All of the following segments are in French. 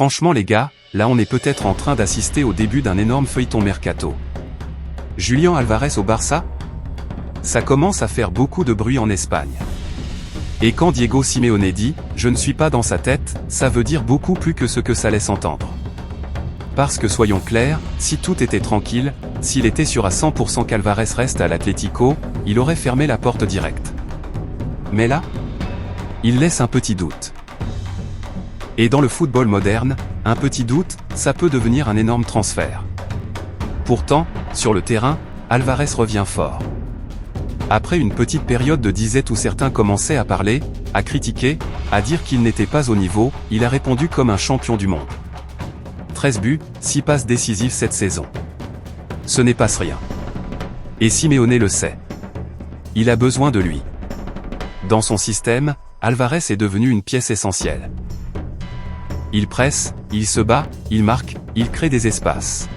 Franchement les gars, là on est peut-être en train d'assister au début d'un énorme feuilleton mercato. Julián Álvarez au Barça? Ça commence à faire beaucoup de bruit en Espagne. Et quand Diego Simeone dit « je ne suis pas dans sa tête », ça veut dire beaucoup plus que ce que ça laisse entendre. Parce que soyons clairs, si tout était tranquille, s'il était sûr à 100% qu'Álvarez reste à l'Atlético, il aurait fermé la porte directe. Mais là, il laisse un petit doute. Et dans le football moderne, un petit doute, ça peut devenir un énorme transfert. Pourtant, sur le terrain, Álvarez revient fort. Après une petite période de disette où certains commençaient à parler, à critiquer, à dire qu'il n'était pas au niveau, il a répondu comme un champion du monde. 13 buts, 6 passes décisives cette saison. Ce n'est pas rien. Et Simeone le sait. Il a besoin de lui. Dans son système, Álvarez est devenu une pièce essentielle. Il presse, il se bat, il marque, il crée des espaces.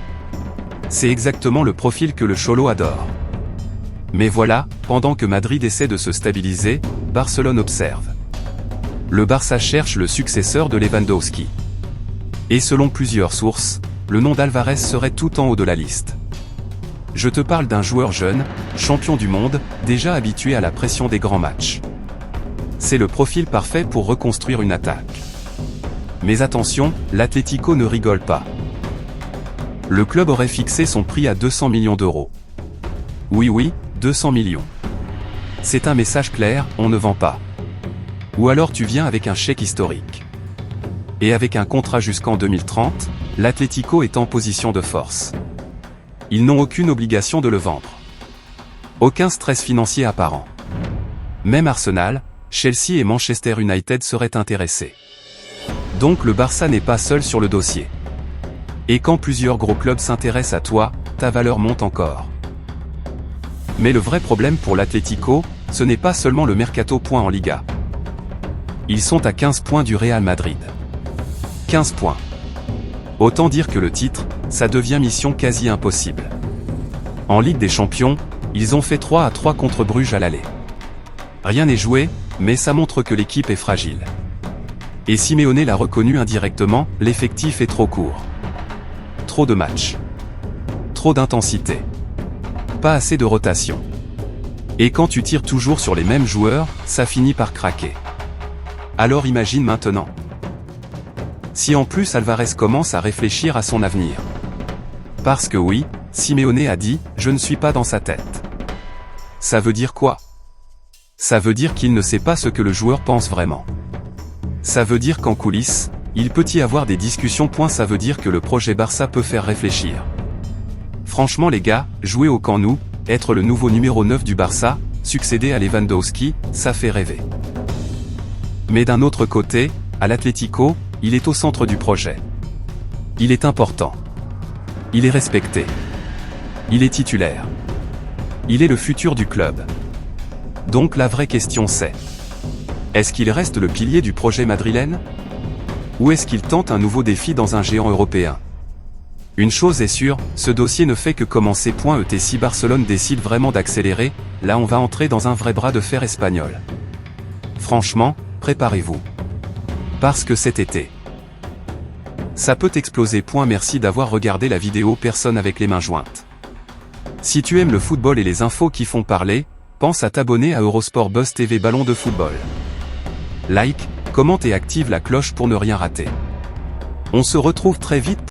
C'est exactement le profil que le Cholo adore. Mais voilà, pendant que Madrid essaie de se stabiliser, Barcelone observe. Le Barça cherche le successeur de Lewandowski. Et selon plusieurs sources, le nom d'Álvarez serait tout en haut de la liste. Je te parle d'un joueur jeune, champion du monde, déjà habitué à la pression des grands matchs. C'est le profil parfait pour reconstruire une attaque. Mais attention, l'Atlético ne rigole pas. Le club aurait fixé son prix à 200 millions d'euros. Oui, 200 millions. C'est un message clair, on ne vend pas. Ou alors tu viens avec un chèque historique. Et avec un contrat jusqu'en 2030, l'Atlético est en position de force. Ils n'ont aucune obligation de le vendre. Aucun stress financier apparent. Même Arsenal, Chelsea et Manchester United seraient intéressés. Donc le Barça n'est pas seul sur le dossier. Et quand plusieurs gros clubs s'intéressent à toi, ta valeur monte encore. Mais le vrai problème pour l'Atlético, ce n'est pas seulement le mercato point en Liga. Ils sont à 15 points du Real Madrid. 15 points. Autant dire que le titre, ça devient mission quasi impossible. En Ligue des Champions, ils ont fait 3-3 contre Bruges à l'aller. Rien n'est joué, mais ça montre que l'équipe est fragile. Et Simeone l'a reconnu indirectement, l'effectif est trop court. Trop de matchs. Trop d'intensité. Pas assez de rotation. Et quand tu tires toujours sur les mêmes joueurs, ça finit par craquer. Alors imagine maintenant. Si en plus Álvarez commence à réfléchir à son avenir. Parce que oui, Simeone a dit « je ne suis pas dans sa tête ». Ça veut dire quoi? Ça veut dire qu'il ne sait pas ce que le joueur pense vraiment. Ça veut dire qu'en coulisses, il peut y avoir des discussions. Ça veut dire que le projet Barça peut faire réfléchir. Franchement les gars, jouer au Camp Nou, être le nouveau numéro 9 du Barça, succéder à Lewandowski, ça fait rêver. Mais d'un autre côté, à l'Atlético, il est au centre du projet. Il est important. Il est respecté. Il est titulaire. Il est le futur du club. Donc la vraie question c'est: est-ce qu'il reste le pilier du projet madrilène? Ou est-ce qu'il tente un nouveau défi dans un géant européen? Une chose est sûre, ce dossier ne fait que commencer. Si Barcelone décide vraiment d'accélérer, là on va entrer dans un vrai bras de fer espagnol. Franchement, préparez-vous. Parce que cet été, ça peut exploser. Merci d'avoir regardé la vidéo Personne avec les mains jointes. Si tu aimes le football et les infos qui font parler, pense à t'abonner à Eurosport Buzz TV Ballon de football. Like, commente et active la cloche pour ne rien rater. On se retrouve très vite